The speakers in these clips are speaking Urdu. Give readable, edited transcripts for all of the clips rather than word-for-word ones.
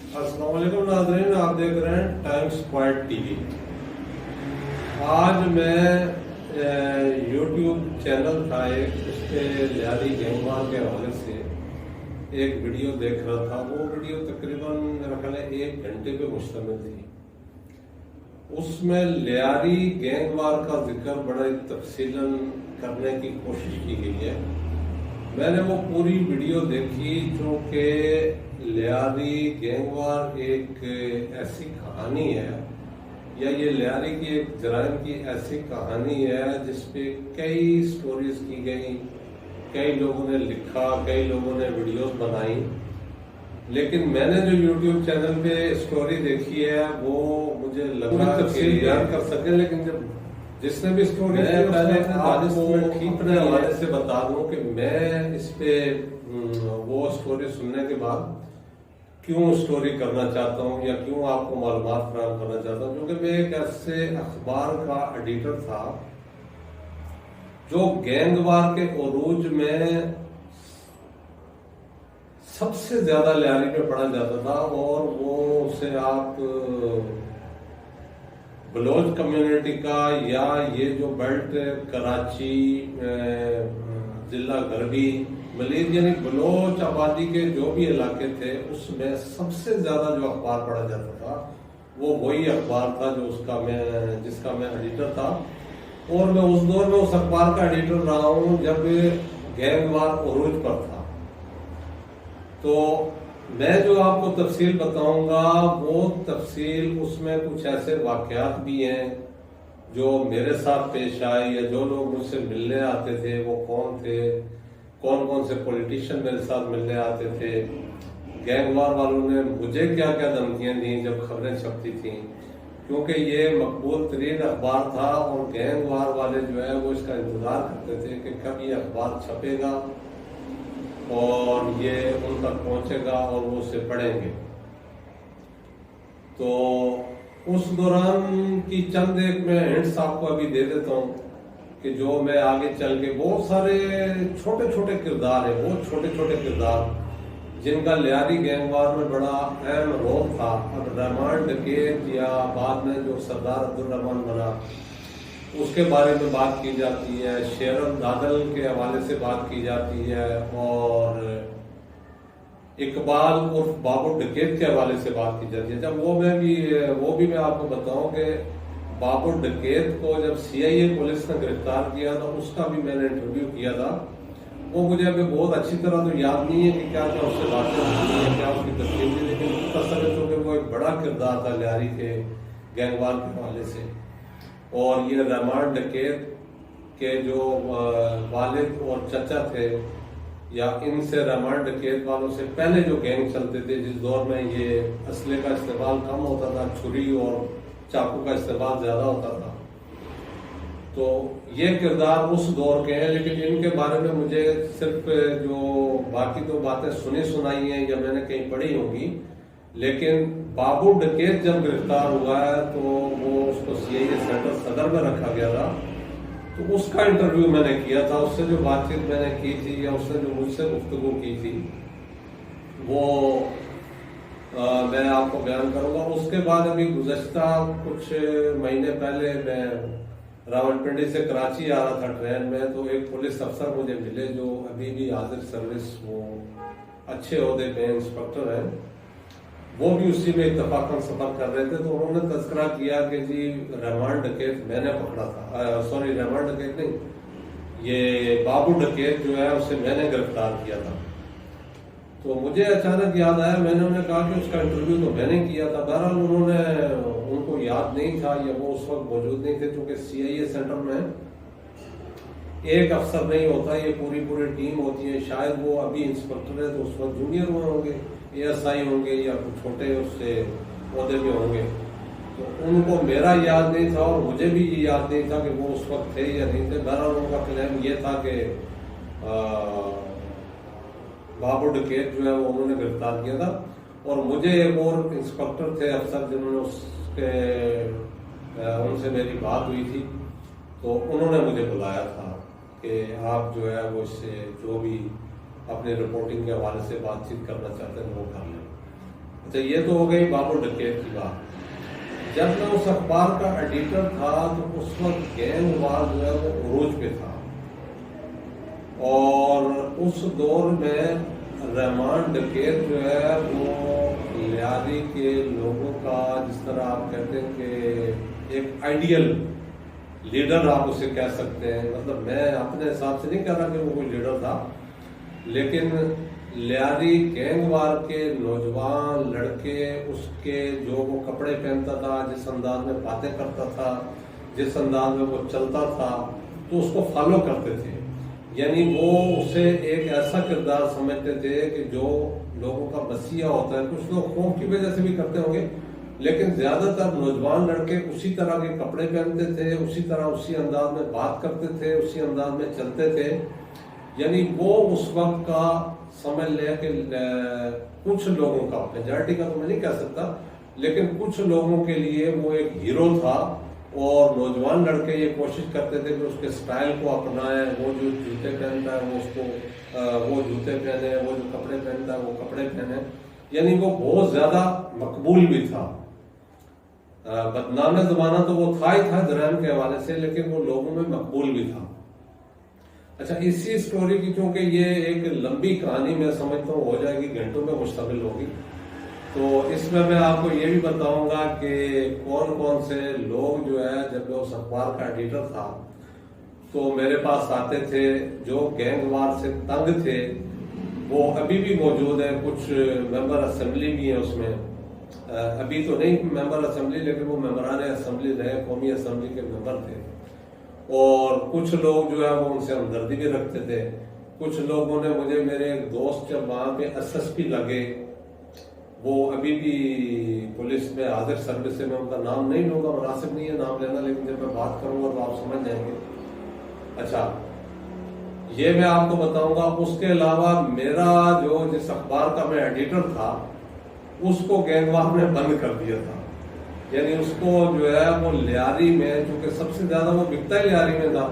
السلام علیکم ناظرین، آپ دیکھ رہے ہیں ٹائمز پوائنٹ ٹی وی۔ آج میں یوٹیوب چینل تھا ایک، اس پہ لیاری گینگوار کے حوالے سے ایک ویڈیو دیکھ رہا تھا۔ وہ ویڈیو تقریباً میرا خیال ہے 1 گھنٹے پہ مشتمل تھی۔ اس میں لیاری گینگوار کا ذکر بڑا تفصیلاً کرنے کی کوشش کی گئی ہے۔ میں نے وہ پوری ویڈیو دیکھی، چونکہ لیاری گینگوار ایک ایسی کہانی ہے، یا یہ لیاری کی ایک جرائم کی ایسی کہانی ہے جس پہ کئی سٹوریز کی گئی، کئی لوگوں نے لکھا، کئی لوگوں نے ویڈیوز بنائی، لیکن میں نے جو یوٹیوب چینل پہ سٹوری دیکھی ہے وہ مجھے لگا تفصیل بیان کر سکے، لیکن جس نے بھی سٹوری پہلے اپنے حوالے سے بتا دوں کہ میں اس پہ وہ سٹوری سننے کے بعد کیوں سٹوری کرنا چاہتا ہوں یا کیوں آپ کو معلومات فراہم کرنا چاہتا ہوں، کیونکہ میں ایک ایسے اخبار کا ایڈیٹر تھا جو گینگوار کے عروج میں سب سے زیادہ لیاری میں پڑھا جاتا تھا، اور وہ اسے آپ بلوچ کمیونٹی کا یا یہ جو بیلٹ کراچی ضلع غربی ملیز یعنی بلوچ آبادی کے جو بھی علاقے تھے، اس میں سب سے زیادہ جو اخبار پڑھا جاتا تھا وہ وہی اخبار تھا جس کا میں ایڈیٹر تھا، اور میں اس دور میں اس اخبار کا ایڈیٹر رہا ہوں جب گینگوار عروج پر تھا۔ تو میں جو آپ کو تفصیل بتاؤں گا وہ تفصیل اس میں کچھ ایسے واقعات بھی ہیں جو میرے ساتھ پیش آئے، یا جو لوگ مجھ سے ملنے آتے تھے وہ کون تھے، کون کون سے پولیٹیشین میرے ساتھ ملنے آتے تھے، گینگوار والوں نے مجھے کیا کیا دھمکیاں دیں جب خبریں چھپتی تھیں، کیونکہ یہ مقبول ترین اخبار تھا، اور گینگوار والے جو ہے وہ اس کا انتظار کرتے تھے کہ کب یہ اخبار چھپے گا اور یہ ان تک پہنچے گا اور وہ اسے پڑھیں گے۔ تو اس دوران کی چند ایک میں ہنٹس آپ کو ابھی دے دیتا ہوں کہ جو میں آگے چل کے بہت سارے چھوٹے چھوٹے کردار ہیں، بہت چھوٹے چھوٹے کردار جن کا لیاری گینگوار میں بڑا اہم رول تھا۔ اب رحمان ڈکیت یا بعد میں جو سردار عبدالرحمان بنا اس کے بارے میں بات کی جاتی ہے، شیرم دادل کے حوالے سے بات کی جاتی ہے، اور اقبال عرف بابو ڈکیت کے حوالے سے بات کی جاتی ہے۔ جب وہ بھی میں آپ کو بتاؤں کہ بابو ڈکیت کو جب سی آئی اے پولیس نے گرفتار کیا تو اس کا بھی میں نے انٹرویو کیا تھا۔ وہ مجھے ابھی بہت اچھی طرح تو یاد نہیں ہے کہ کیا کیا اس سے باتیں ہوئی ہیں، کیا اس کی تفصیل تھی، لیکن تصور ہے کہ وہ ایک بڑا کردار تھا لیاری کے گینگوار کے حوالے سے۔ اور یہ رحمان ڈکیت کے جو والد اور چچا تھے، یا ان سے رحمان ڈکیت والوں سے پہلے جو گینگ چلتے تھے جس دور میں یہ اسلحے کا استعمال کم ہوتا تھا، چھری اور چاقو کا استعمال زیادہ ہوتا تھا، تو یہ کردار اس دور کے ہیں۔ لیکن ان کے بارے میں مجھے صرف جو باقی تو باتیں سنائی ہیں یا میں نے کہیں پڑھی ہوگی، لیکن بابو ڈکیت جب گرفتار ہوا ہے تو وہ اس کو سی آئی اے سینٹر صدر میں رکھا گیا تھا، تو اس کا انٹرویو میں نے کیا تھا، اس سے جو بات چیت میں نے کی تھی یا اس نے جو مجھ سے گفتگو کی تھی وہ میں آپ کو بیان کروں گا۔ اس کے بعد ابھی گزشتہ کچھ مہینے پہلے میں راولپنڈی سے کراچی آ رہا تھا ٹرین میں، تو ایک پولیس افسر مجھے ملے جو ابھی بھی حاضر سروس، وہ اچھے عہدے پہ انسپکٹر ہیں، وہ بھی اسی میں اتفاقاً سفر کر رہے تھے، تو انہوں نے تذکرہ کیا کہ جی رحمان ڈکیت میں نے پکڑا تھا، رحمان ڈکیت نہیں، یہ بابو ڈکیت جو ہے اسے میں نے گرفتار کیا تھا۔ تو مجھے اچانک یاد آیا، میں نے انہیں کہا کہ اس کا انٹرویو تو میں نے کیا تھا۔ بہرحال ان کو یاد نہیں تھا یا وہ اس وقت موجود نہیں تھے، کیونکہ سی آئی اے سینٹر میں ایک افسر نہیں ہوتا، یہ پوری ٹیم ہوتی ہے، شاید وہ ابھی انسپکٹر ہے تو اس وقت جونیئر میں ہوں گے، اے ایس آئی ہوں گے یا کچھ چھوٹے اس سے عہدے میں ہوں گے، تو ان کو میرا یاد نہیں تھا اور مجھے بھی یہ یاد نہیں تھا کہ وہ اس وقت تھے یا نہیں تھے۔ بہرحال ان کا کلیم یہ تھا کہ بابو ڈکیت جو ہے وہ انہوں نے گرفتار کیا تھا، اور مجھے ایک اور انسپکٹر تھے افسر جنہوں نے ان سے میری بات ہوئی تھی، تو انہوں نے مجھے بلایا تھا کہ آپ جو ہے وہ اس سے جو بھی اپنے رپورٹنگ کے حوالے سے بات چیت کرنا چاہتے ہیں وہ کر لیں۔ اچھا یہ تو ہو گئی بابر ڈکیت کی بات. جب میں اس اخبار کا ایڈیٹر تھا تو اس وقت گینگ وار جو ہے وہ عروج پہ تھا، اور اس دور میں رحمان ڈکیت جو ہے وہ لیاری کے لوگوں کا، جس طرح آپ کہتے ہیں کہ ایک آئیڈیل لیڈر آپ اسے کہہ سکتے ہیں. مطلب میں اپنے حساب سے نہیں کہہ رہا کہ وہ کوئی لیڈر تھا، لیکن لیاری گینگ وار کے نوجوان لڑکے اس کے جو وہ کپڑے پہنتا تھا، جس انداز میں باتیں کرتا تھا، جس انداز میں وہ چلتا تھا، تو اس کو فالو کرتے تھے. یعنی وہ اسے ایک ایسا کردار سمجھتے تھے کہ جو لوگوں کا مسیحا ہوتا ہے. کچھ لوگ خوف کی وجہ سے بھی کرتے ہوں گے، لیکن زیادہ تر نوجوان لڑکے اسی طرح کے کپڑے پہنتے تھے، اسی طرح اسی انداز میں بات کرتے تھے، اسی انداز میں چلتے تھے. یعنی وہ اس وقت کا سمجھ لے کہ کچھ لوگوں کا، میجارٹی کا تو میں نہیں کہہ سکتا، لیکن کچھ لوگوں کے لیے وہ ایک ہیرو تھا. اور نوجوان لڑکے یہ کوشش کرتے تھے کہ اس کے سٹائل کو اپنائیں. وہ جو جوتے پہنتا ہے وہ اس کو وہ جوتے پہنے، وہ جو کپڑے پہنتا ہے وہ کپڑے پہنے. یعنی وہ بہت زیادہ مقبول بھی تھا. بدنام زمانہ تو وہ تھا ہی تھا جرائم کے حوالے سے، لیکن وہ لوگوں میں مقبول بھی تھا. اچھا اسی سٹوری کی چونکہ یہ ایک لمبی کہانی میں سمجھتا ہوں ہو جائے گی، گھنٹوں میں مشتمل ہوگی، تو اس میں آپ کو یہ بھی بتاؤں گا کہ کون کون سے لوگ جو ہے، جب میں اس اخبار کا ایڈیٹر تھا تو میرے پاس آتے تھے جو گینگ وار سے تنگ تھے. وہ ابھی بھی موجود ہیں، کچھ ممبر اسمبلی بھی ہیں اس میں، ابھی تو نہیں ممبر اسمبلی، لیکن وہ ممبران اسمبلی رہے، قومی اسمبلی کے ممبر تھے. اور کچھ لوگ جو ہے وہ ان سے ہمدردی بھی رکھتے تھے. کچھ لوگوں نے مجھے، میرے ایک دوست جب وہاں پہ SSP لگے، وہ ابھی بھی پولیس میں حاضر سروس سے، میں ان کا نام نہیں لوں گا، مناسب نہیں ہے نام لینا، لیکن جب میں بات کروں گا تو آپ سمجھ جائیں گے. اچھا یہ میں آپ کو بتاؤں گا. اس کے علاوہ میرا جو جس اخبار کا میں ایڈیٹر تھا اس کو گینگ وار نے بند کر دیا تھا. یعنی اس کو جو ہے وہ لیاری میں، چونکہ سب سے زیادہ وہ بکتا ہی لیاری میں تھا،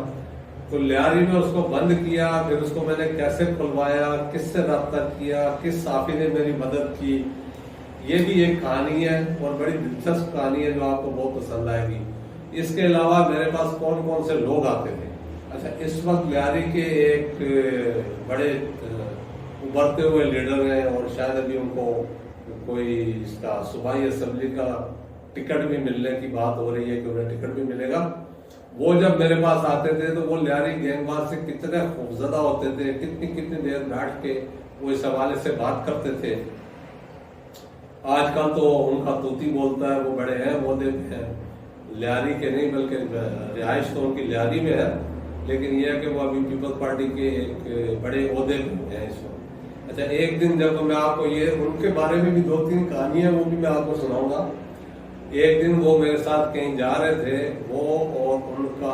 تو لیاری میں اس کو بند کیا. پھر اس کو میں نے کیسے کھلوایا، کس سے رابطہ کیا، کس صحافی نے میری مدد کی، یہ بھی ایک کہانی ہے اور بڑی دلچسپ کہانی ہے جو آپ کو بہت پسند آئے گی. اس کے علاوہ میرے پاس کون کون سے لوگ آتے تھے. اچھا اس وقت لیاری کے ایک بڑے ابھرتے ہوئے لیڈر ہیں، اور شاید ابھی ان کو کوئی اس کا صوبائی اسمبلی کا ٹکٹ بھی ملنے کی بات ہو رہی ہے کہ انہیں ٹکٹ بھی ملے گا. وہ جب میرے پاس آتے تھے تو وہ لیاری گینگ وار سے کتنے خوفزدہ ہوتے تھے، کتنی دیر بیٹھ کے وہ اس حوالے سے بات کرتے تھے. آج کل تو ان کا طوطی بولتا ہے، وہ بڑے ہیں عہدے پہ ہیں، لیاری کے نہیں بلکہ رہائش تو ان کی لیاری میں ہے، لیکن یہ ہے کہ وہ ابھی پیپلز پارٹی کے ایک بڑے عہدے پہ ہیں اس وقت. اچھا ایک دن جب میں آپ کو یہ ان کے بارے میں بھی 2-3 کہانیاں وہ بھی میں آپ کو سناؤں گا. ایک دن وہ میرے ساتھ کہیں جا رہے تھے، وہ اور ان کا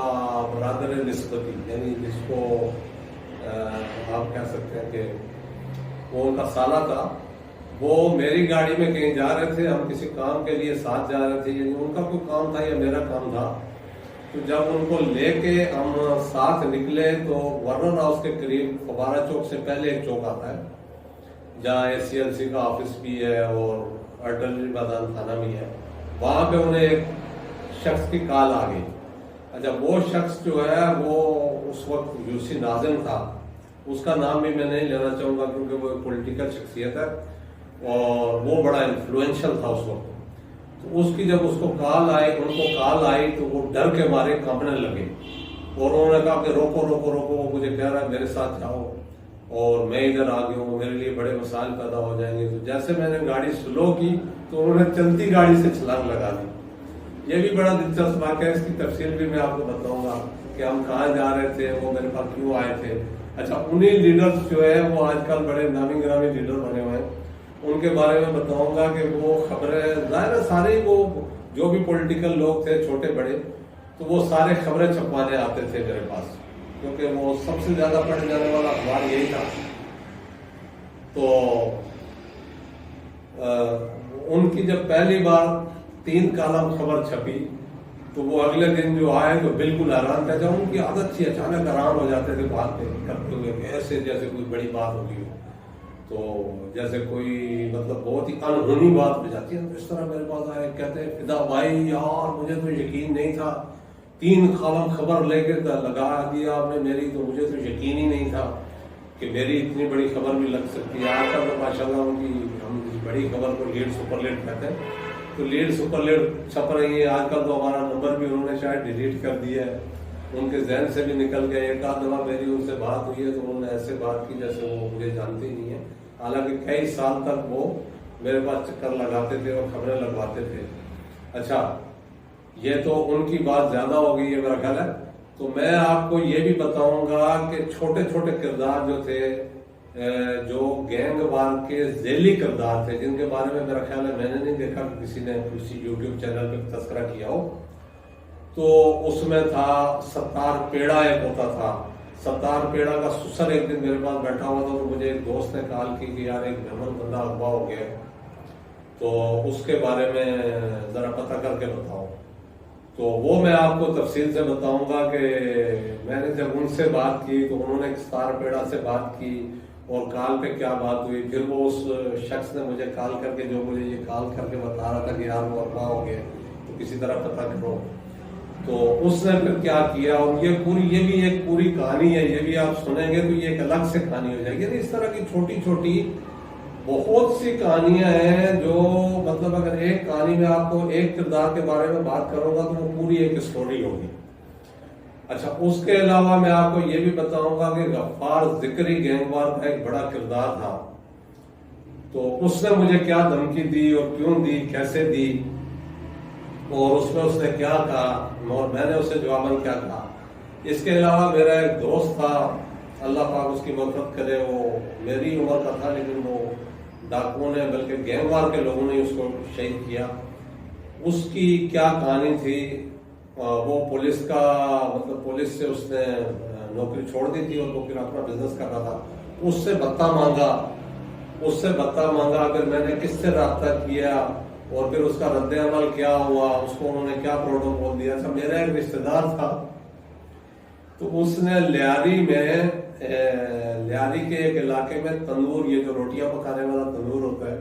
برادر نسبتی، یعنی جس کو آپ کہہ سکتے ہیں کہ وہ ان کا سالہ تھا، وہ میری گاڑی میں کہیں جا رہے تھے. ہم کسی کام کے لیے ساتھ جا رہے تھے، یعنی ان کا کوئی کام تھا یا میرا کام تھا. تو جب ان کو لے کے ہم ساتھ نکلے تو ورنر ہاؤس کے قریب فبارہ چوک سے پہلے ایک چوک آتا ہے جہاں ACLC کا آفس بھی ہے اور اٹلری میدان تھانہ بھی ہے. وہاں پہ انہیں ایک شخص کی کال آ گئی. اچھا وہ شخص جو ہے وہ اس وقت UC ناظم تھا. اس کا نام بھی میں نہیں لینا چاہوں گا کیونکہ وہ ایک پولیٹیکل شخصیت ہے اور وہ بڑا انفلوئنشل تھا اس وقت. تو اس کی جب اس کو کال آئی، ان کو کال آئی تو وہ ڈر کے مارے کانپنے لگے، اور انہوں نے کہا کہ روکو روکو روکو، وہ مجھے کہہ رہا ہے میرے ساتھ جاؤ، اور میں ادھر آ گیا ہوں، میرے لیے بڑے مسائل پیدا ہو جائیں گے. تو جیسے میں نے گاڑی سلو کی تو انہوں نے چلتی گاڑی سے چھلانگ لگا دی. یہ بھی بڑا دلچسپ واقعہ ہے، اس کی تفصیل بھی میں آپ کو بتاؤں گا کہ ہم کہاں جا رہے تھے، وہ میرے پاس کیوں آئے تھے. اچھا انہیں لیڈرز جو ہے وہ آج کل بڑے نامی گرامی لیڈر بنے ہوئے ہیں، ان کے بارے میں بتاؤں گا کہ وہ خبریں، ظاہر ہے سارے وہ جو بھی پولیٹیکل لوگ تھے چھوٹے بڑے، تو وہ سارے خبریں چھپوانے آتے تھے میرے پاس، کیونکہ وہ سب سے زیادہ پڑھے جانے والا اخبار یہی تھا. تو ان کی جب پہلی بار 3 کالم خبر چھپی تو وہ اگلے دن جو آئے تو بالکل حیران تھا. جب ان کی عادت تھی اچانک حیران ہو جاتے تھے بات کرتے ہوئے کہ ایسے جیسے کوئی بڑی بات ہو گئی ہو. تو جیسے کوئی مطلب بہت ہی انہونی بات ہو جاتی ہے تو اس طرح میرے پاس آئے کہتے ہیں فدا بھائی یار مجھے تو یقین نہیں تھا، 3 کالم خبر لے کے لگا دیا آپ نے میری، تو مجھے تو یقین ہی نہیں تھا کہ میری اتنی بڑی خبر بھی لگ سکتی ہے۔ آج کل تو ماشاء اللہ ان کی ہم بڑی خبر کو لیڈ سپر لیڈ کہتے ہیں، تو لیڈ سپر لیڈ چھپ رہی ہے۔ آج کل تو ہمارا نمبر بھی انہوں نے شاید ڈیلیٹ کر دیا ہے، ان کے ذہن سے بھی نکل گئے۔ ایک آدھ دفعہ میری ان سے بات ہوئی ہے تو انہوں نے ایسے بات کی جیسے وہ مجھے جانتے ہی نہیں ہے، حالانکہ کئی سال تک وہ میرے پاس چکر لگاتے تھے اور خبریں لگواتے تھے۔ اچھا یہ تو ان کی بات زیادہ ہو گئی ہے میرا خیال ہے، تو میں آپ کو یہ بھی بتاؤں گا کہ چھوٹے چھوٹے کردار جو تھے، جو گینگ وار کے ذیلی کردار تھے، جن کے بارے میں میرا خیال ہے میں نے نہیں دیکھا کہ کسی نے کسی یوٹیوب چینل پہ تذکرہ کیا ہو، تو اس میں تھا ستار پیڑا ایک ہوتا تھا۔ ستار پیڑا کا سسر ایک دن میرے پاس بیٹھا ہوا تھا تو مجھے ایک دوست نے کال کی کہ یار ایک بھرمن بندہ اغوا ہو گیا، تو اس کے بارے میں ذرا پتہ کر کے بتاؤ۔ تو وہ میں آپ کو تفصیل سے بتاؤں گا کہ میں نے جب ان سے بات کی تو انہوں نے ستار پیڑا سے بات کی اور کال پہ کیا بات ہوئی، پھر وہ اس شخص نے مجھے کال کر کے جو مجھے یہ کال کر کے بتا رہا تھا کہ یار وہ اغوا ہو گیا تو کسی طرح پتہ کرو، تو اس نے پھر کیا کیا۔ اور یہ بھی ایک پوری کہانی ہے، یہ بھی آپ سنیں گے تو یہ ایک الگ سے کہانی ہو جائے گی۔ اس طرح کی چھوٹی چھوٹی بہت سی کہانیاں ہیں جو مطلب اگر ایک کہانی میں آپ کو ایک کردار کے بارے میں بات کروں گا تو وہ پوری ایک اسٹوری ہوگی۔ اچھا اس کے علاوہ میں آپ کو یہ بھی بتاؤں گا کہ غفار ذکری گینگ وار کا ایک بڑا کردار تھا، تو اس نے مجھے کیا دھمکی دی اور کیوں دی، کیسے دی، اور اس میں اس نے کیا کہا اور میں نے اسے جواباً کیا کہا۔ اس کے علاوہ میرا ایک دوست تھا، اللہ پاک اس کی مغفرت کرے، وہ میری عمر کا تھا لیکن وہ ڈاکوؤں نے بلکہ گینگ وار کے لوگوں نے اس کو شہید کیا۔ اس کی کیا کہانی تھی، وہ پولیس کا مطلب پولیس سے اس نے نوکری چھوڑ دی تھی اور وہ پھر اپنا بزنس کر رہا تھا، اس سے بھتہ مانگا، پھر میں نے کس سے رابطہ کیا اور پھر اس کا رد عمل کیا ہوا، اس کو انہوں نے کیا پروٹوکول دیا۔ اچھا میرا ایک رشتہ دار تھا تو اس نے لیاری کے ایک علاقے میں تندور، یہ جو روٹیاں پکانے والا تندور ہوتا ہے،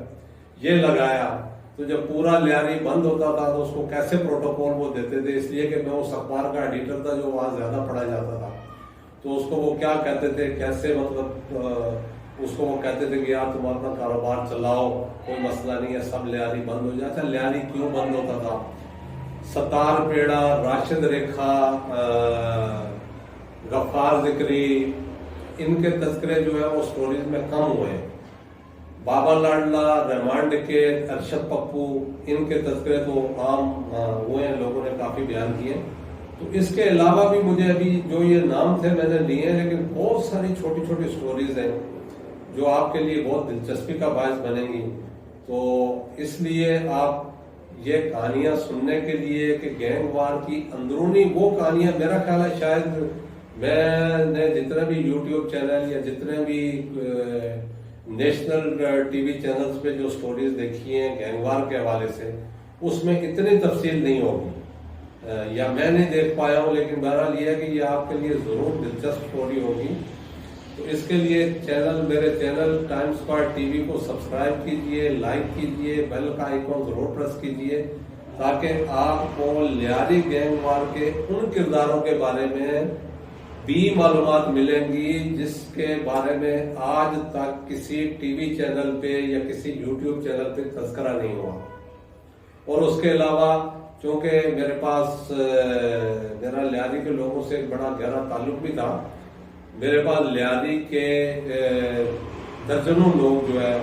یہ لگایا، تو جب پورا لیاری بند ہوتا تھا تو اس کو کیسے پروٹوکول وہ دیتے تھے، اس لیے کہ میں اس اخبار کا ایڈیٹر تھا جو وہاں زیادہ پڑھا جاتا تھا، تو اس کو وہ کیا کہتے تھے، کیسے مطلب اس کو وہ کہتے تھے کہ یار تم اپنا کاروبار چلاؤ، کوئی مسئلہ نہیں ہے، سب لیاری بند ہو جاتا۔ لیاری کیوں بند ہوتا تھا؟ ستار پیڑا، راشد ریکھا، غفار ذکری، ان کے تذکرے جو ہے وہ سٹوریز میں کم ہوئے۔ بابا لاڈلا، رحمان ڈکیت، ارشد پپو، ان کے تذکرے تو عام ہوئے ہیں، لوگوں نے کافی بیان کیے۔ تو اس کے علاوہ بھی مجھے ابھی جو یہ نام تھے میں نے لیے ہیں، لیکن بہت ساری چھوٹی چھوٹی سٹوریز ہیں جو آپ کے لیے بہت دلچسپی کا باعث بنیں گی۔ تو اس لیے آپ یہ کہانیاں سننے کے لیے کہ گینگ وار کی اندرونی وہ کہانیاں، میرا خیال ہے شاید میں نے جتنے بھی یوٹیوب چینل یا جتنے بھی نیشنل ٹی وی چینلز پہ جو سٹوریز دیکھی ہیں گینگ وار کے حوالے سے، اس میں اتنی تفصیل نہیں ہوگی یا میں نہیں دیکھ پایا ہوں، لیکن بہرحال یہ ہے کہ یہ آپ کے لیے ضرور دلچسپ سٹوری ہوگی۔ تو اس کے لیے میرے channel time square T V کو سبسکرائب کیجئے، لائک کیجئے، بیل کا آئیکن ضرور پریس کیجئے تاکہ آپ کو لیاری گینگ وار کے ان کرداروں کے بارے میں بھی معلومات ملیں گی جس کے بارے میں آج تک کسی ٹی وی چینل پہ یا کسی یوٹیوب چینل پہ تذکرہ نہیں ہوا۔ اور اس کے علاوہ چونکہ میرے پاس میرا لیاری کے لوگوں سے ایک بڑا گہرا تعلق بھی تھا، میرے پاس لیاری کے درجنوں لوگ جو ہے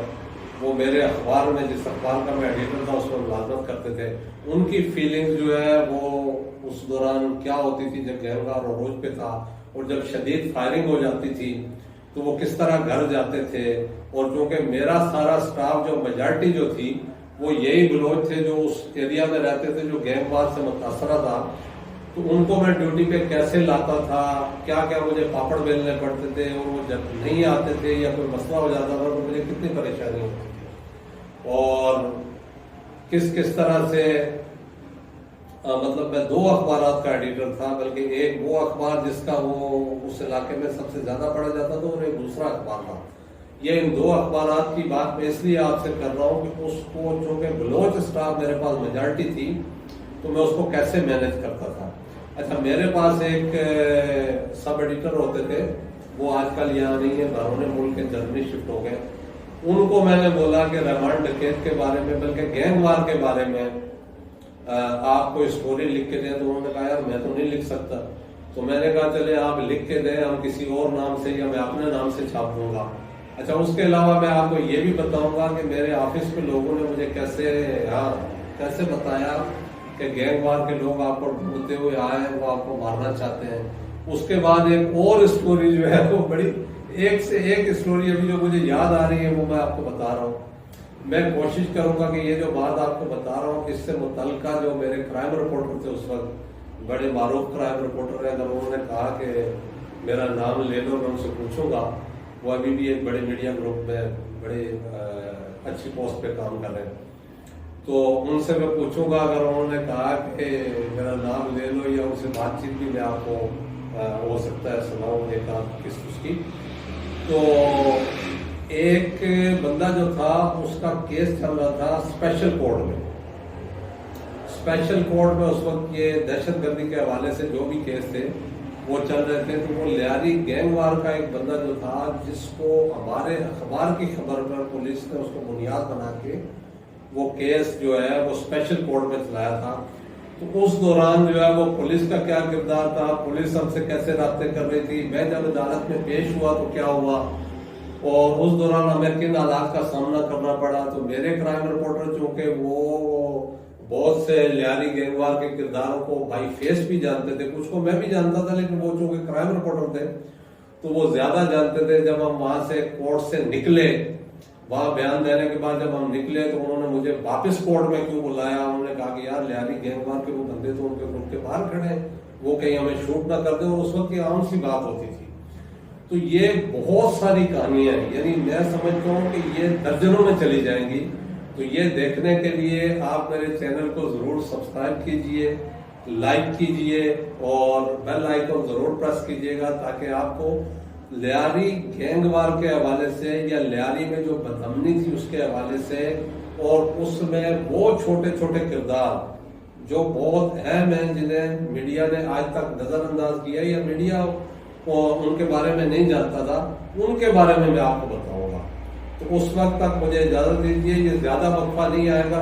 وہ میرے اخبار میں، جس اخبار کا میں ایڈیٹر تھا، اس میں ملازمت کرتے تھے، ان کی فیلنگ جو ہے وہ اس دوران کیا ہوتی تھی جب گینگ وار عروج پہ تھا اور جب شدید فائرنگ ہو جاتی تھی تو وہ کس طرح گھر جاتے تھے۔ اور چونکہ میرا سارا سٹاف جو میجارٹی جو تھی وہ یہی بلوچ تھے جو اس ایریا میں رہتے تھے جو گینگ وار سے متاثرہ تھا، تو ان کو میں ڈیوٹی پہ کیسے لاتا تھا، کیا کیا مجھے پاپڑ بیلنے پڑتے تھے، اور وہ جب نہیں آتے تھے یا کوئی مسئلہ ہو جاتا تھا تو مجھے کتنی پریشانی ہوتی تھی، اور کس طرح سے مطلب میں 2 اخبارات کا ایڈیٹر تھا، بلکہ ایک وہ اخبار جس کا وہ اس علاقے میں سب سے زیادہ پڑھا جاتا تھا اور ایک دوسرا اخبار تھا یہ ان دو اخبارات کی بات میں اس لیے آپ سے کر رہا ہوں کہ اس کو چونکہ بلوچ اسٹاف میرے پاس میجارٹی تھی تو میں اس کو کیسے مینج کرتا تھا۔ اچھا، میرے پاس ایک سب ایڈیٹر ہوتے تھے، وہ آج کل یہاں نہیں ہے، بیرون ملک کے جرمنی شفٹ ہو گئے۔ ان کو میں نے بولا کہ رحمان ڈکیت کے بارے میں، بلکہ گینگ وار کے بارے میں آپ کوئی اسٹوری لکھ کے دیں، تو انہوں نے کہا یار میں تو نہیں لکھ سکتا۔ تو میں نے کہا چلے آپ لکھ کے دیں، ہم کسی اور نام سے یا میں اپنے نام سے چھاپ دوں گا۔ اچھا، اس کے علاوہ میں آپ کو یہ بھی بتاؤں گا کہ میرے آفس میں لوگوں نے مجھے کیسے بتایا کہ گینگ وار کے لوگ آپ کو ڈھونڈتے ہوئے آئے ہیں، وہ آپ کو مارنا چاہتے ہیں۔ اس کے بعد ایک اور اسٹوری جو ہے وہ بڑی ایک سے ایک اسٹوری ابھی جو مجھے یاد آ رہی ہے وہ میں آپ کو بتا رہا ہوں۔ میں کوشش کروں گا کہ یہ جو بات آپ کو بتا رہا ہوں اس سے متعلقہ جو میرے کرائم رپورٹر تھے اس وقت، بڑے معروف کرائم رپورٹر ہیں، اگر انہوں نے کہا کہ میرا نام لے لو، میں ان سے پوچھوں گا۔ وہ ابھی بھی ایک بڑے میڈیا گروپ میں بڑے اچھی پوسٹ پہ کام کر رہے ہیں، تو ان سے میں پوچھوں گا اگر انہوں نے کہا کہ میرا نام لے لو، یا ان سے بات چیت بھی میں آپ کو ہو سکتا ہے سناؤں ایک آدھ کس اس کی۔ تو ایک بندہ جو تھا اس کا کیس چل رہا تھا اسپیشل کورٹ میں۔ اسپیشل کورٹ میں اس وقت یہ دہشت گردی کے حوالے سے جو بھی کیس تھے وہ چل رہے تھے، تو وہ لیاری گینگ وار کا ایک بندہ جو تھا جس کو ہمارے اخبار کی خبر پر پولیس نے اس کو بنیاد بنا کے وہ کیس جو ہے وہ اسپیشل کورٹ میں چلایا تھا۔ تو اس دوران جو ہے وہ پولیس کا کیا کردار تھا، پولیس ہم سے کیسے رابطے کر رہی تھی، میں جب عدالت میں پیش ہوا تو کیا ہوا، اور اس دوران ہمیں کن حالات کا سامنا کرنا پڑا۔ تو میرے کرائم رپورٹر چونکہ وہ بہت سے لیاری گینگ وار کے کرداروں کو بائی فیس بھی جانتے تھے، کچھ کو میں بھی جانتا تھا، لیکن وہ چونکہ کرائم رپورٹر تھے تو وہ زیادہ جانتے تھے۔ جب ہم وہاں سے کورٹ سے نکلے، وہاں بیان دینے کے بعد جب ہم نکلے تو انہوں نے مجھے واپس کورٹ میں کیوں بلایا، انہوں نے کہا کہ یار لیاری گینگ وار کے وہ بندے تو ان کے گروپ کے باہر کھڑے ہیں، وہ کہیں ہمیں شوٹ نہ کر دیں، اور اس وقت یہ عام سی بات ہوتی تھی۔ تو یہ بہت ساری کہانیاں ہیں، یعنی میں سمجھتا ہوں کہ یہ درجنوں میں چلی جائیں گی۔ تو یہ دیکھنے کے لیے آپ میرے چینل کو ضرور سبسکرائب کیجئے، لائک کیجئے اور بیل آئیکن ضرور پریس کیجئے گا، تاکہ آپ کو لیاری گینگ وار کے حوالے سے یا لیاری میں جو بدامنی تھی اس کے حوالے سے، اور اس میں وہ چھوٹے چھوٹے کردار جو بہت اہم ہیں جنہیں میڈیا نے آج تک نظر انداز کیا یا میڈیا ان کے بارے میں نہیں جانتا تھا، ان کے بارے میں آپ کو بتاؤں گا۔ تو اس وقت تک مجھے اجازت دیجیے، یہ زیادہ وقفہ نہیں آئے گا۔